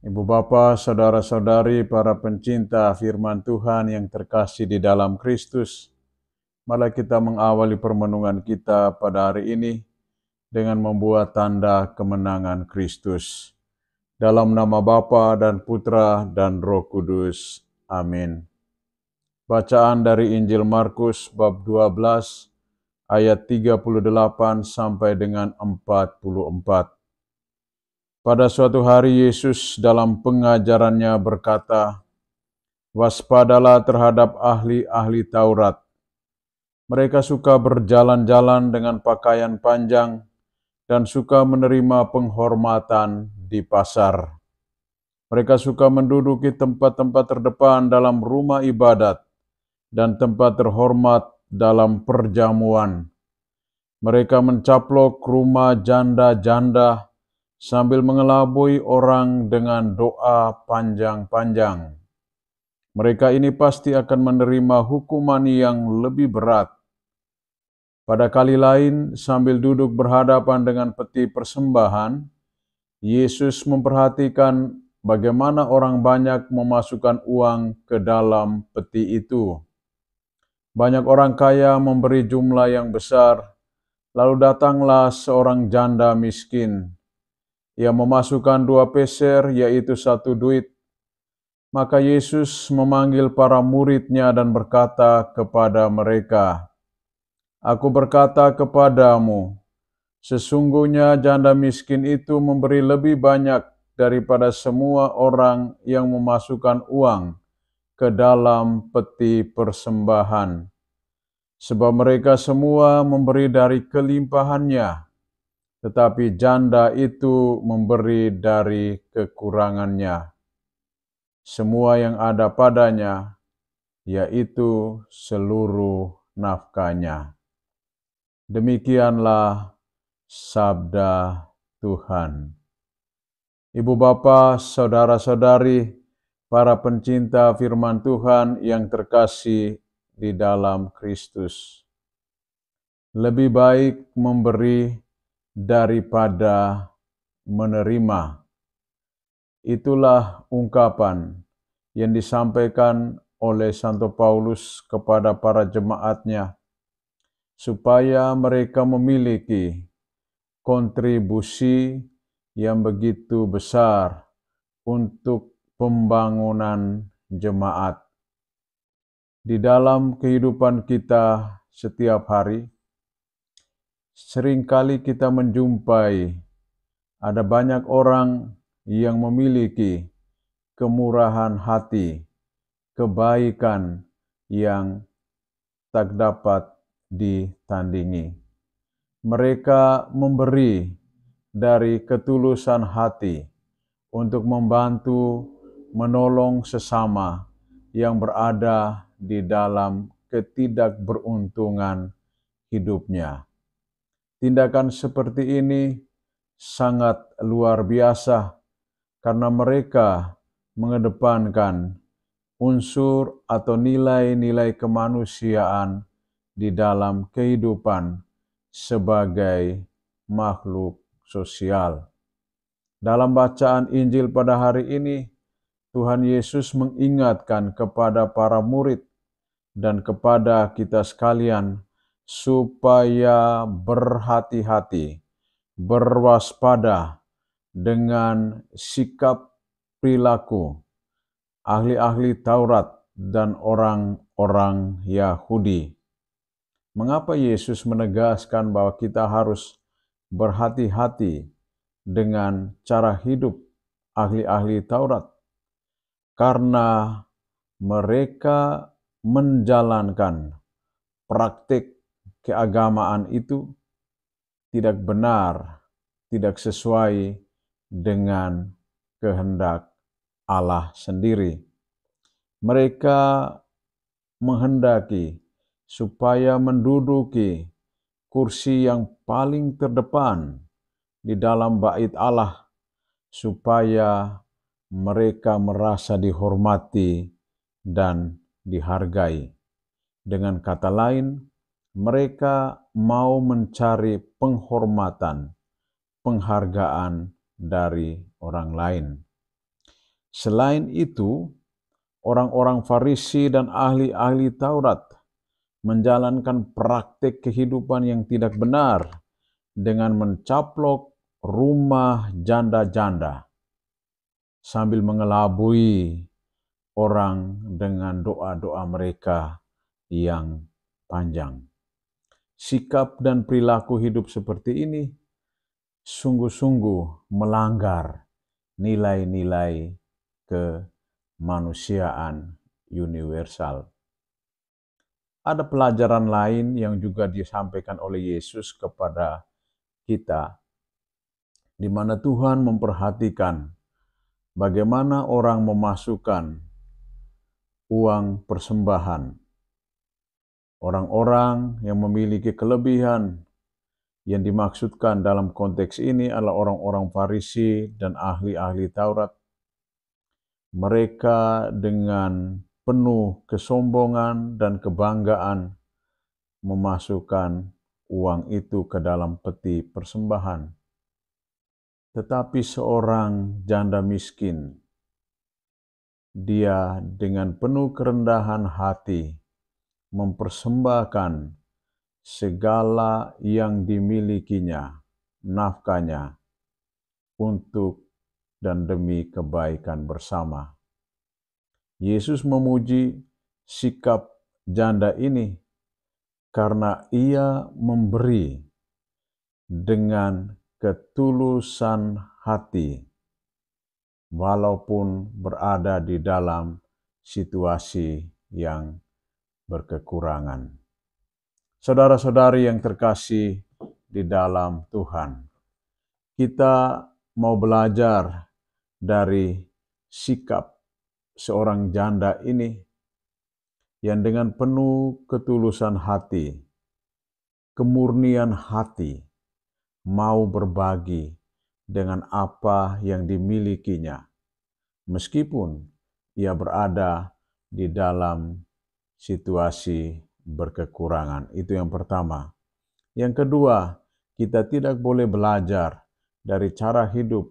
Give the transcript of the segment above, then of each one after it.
Ibu bapa, saudara-saudari, para pencinta firman Tuhan yang terkasih di dalam Kristus, mari kita mengawali permenungan kita pada hari ini dengan membuat tanda kemenangan Kristus. Dalam nama Bapa dan Putra dan Roh Kudus. Amin. Bacaan dari Injil Markus bab 12 ayat 38 sampai dengan 44. Pada suatu hari Yesus dalam pengajarannya berkata, "Waspadalah terhadap ahli-ahli Taurat. Mereka suka berjalan-jalan dengan pakaian panjang dan suka menerima penghormatan di pasar. Mereka suka menduduki tempat-tempat terdepan dalam rumah ibadat dan tempat terhormat dalam perjamuan. Mereka mencaplok rumah janda-janda sambil mengelabui orang dengan doa panjang-panjang. Mereka ini pasti akan menerima hukuman yang lebih berat." Pada kali lain, sambil duduk berhadapan dengan peti persembahan, Yesus memperhatikan bagaimana orang banyak memasukkan uang ke dalam peti itu. Banyak orang kaya memberi jumlah yang besar, lalu datanglah seorang janda miskin. Ia memasukkan 2 peser, yaitu 1 duit. Maka Yesus memanggil para murid-Nya dan berkata kepada mereka, "Aku berkata kepadamu, sesungguhnya janda miskin itu memberi lebih banyak daripada semua orang yang memasukkan uang ke dalam peti persembahan. Sebab mereka semua memberi dari kelimpahannya, tetapi janda itu memberi dari kekurangannya. Semua yang ada padanya, yaitu seluruh nafkahnya." Demikianlah sabda Tuhan. Ibu bapa, saudara-saudari, para pencinta firman Tuhan yang terkasih di dalam Kristus. Lebih baik memberi daripada menerima. Itulah ungkapan yang disampaikan oleh Santo Paulus kepada para jemaatnya, supaya mereka memiliki kontribusi yang begitu besar untuk pembangunan jemaat. Di dalam kehidupan kita setiap hari, seringkali kita menjumpai ada banyak orang yang memiliki kemurahan hati, kebaikan yang tak dapat ditandingi. Mereka memberi dari ketulusan hati untuk membantu, menolong sesama yang berada di dalam ketidakberuntungan hidupnya. Tindakan seperti ini sangat luar biasa karena mereka mengedepankan unsur atau nilai-nilai kemanusiaan di dalam kehidupan sebagai makhluk sosial. Dalam bacaan Injil pada hari ini, Tuhan Yesus mengingatkan kepada para murid dan kepada kita sekalian supaya berhati-hati, berwaspada dengan sikap perilaku ahli-ahli Taurat dan orang-orang Yahudi. Mengapa Yesus menegaskan bahwa kita harus berhati-hati dengan cara hidup ahli-ahli Taurat? Karena mereka menjalankan praktik keagamaan itu tidak benar, tidak sesuai dengan kehendak Allah sendiri. Mereka menghendaki supaya menduduki kursi yang paling terdepan di dalam bait Allah, supaya mereka merasa dihormati dan dihargai. Dengan kata lain, mereka mau mencari penghormatan, penghargaan dari orang lain. Selain itu, orang-orang Farisi dan ahli-ahli Taurat menjalankan praktik kehidupan yang tidak benar dengan mencaplok rumah janda-janda sambil mengelabui orang dengan doa-doa mereka yang panjang. Sikap dan perilaku hidup seperti ini sungguh-sungguh melanggar nilai-nilai kemanusiaan universal. Ada pelajaran lain yang juga disampaikan oleh Yesus kepada kita, di mana Tuhan memperhatikan bagaimana orang memasukkan uang persembahan. Orang-orang yang memiliki kelebihan yang dimaksudkan dalam konteks ini adalah orang-orang Farisi dan ahli-ahli Taurat. Mereka dengan penuh kesombongan dan kebanggaan memasukkan uang itu ke dalam peti persembahan. Tetapi seorang janda miskin, dia dengan penuh kerendahan hati mempersembahkan segala yang dimilikinya, nafkahnya, untuk dan demi kebaikan bersama. Yesus memuji sikap janda ini karena ia memberi dengan ketulusan hati, walaupun berada di dalam situasi yang berkekurangan. Saudara-saudari yang terkasih di dalam Tuhan, kita mau belajar dari sikap seorang janda ini yang dengan penuh ketulusan hati, kemurnian hati, mau berbagi dengan apa yang dimilikinya, meskipun ia berada di dalam situasi berkekurangan. Itu yang pertama. Yang kedua, kita tidak boleh belajar dari cara hidup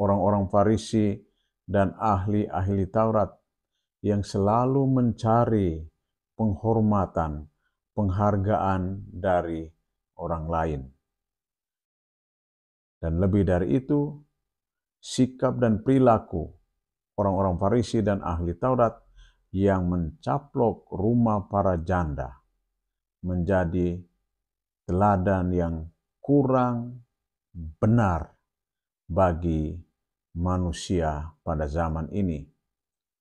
orang-orang Farisi dan ahli-ahli Taurat yang selalu mencari penghormatan, penghargaan dari orang lain. Dan lebih dari itu, sikap dan perilaku orang-orang Farisi dan ahli Taurat yang mencaplok rumah para janda menjadi teladan yang kurang benar bagi manusia pada zaman ini.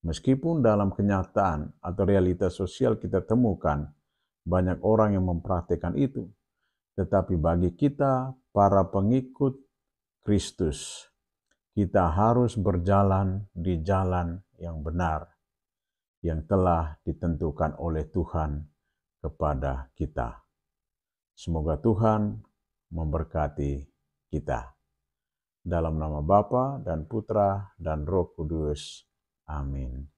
Meskipun dalam kenyataan atau realitas sosial kita temukan banyak orang yang mempraktikkan itu, tetapi bagi kita, para pengikut Kristus, kita harus berjalan di jalan yang benar, yang telah ditentukan oleh Tuhan kepada kita. Semoga Tuhan memberkati kita. Dalam nama Bapa dan Putra dan Roh Kudus. Amin.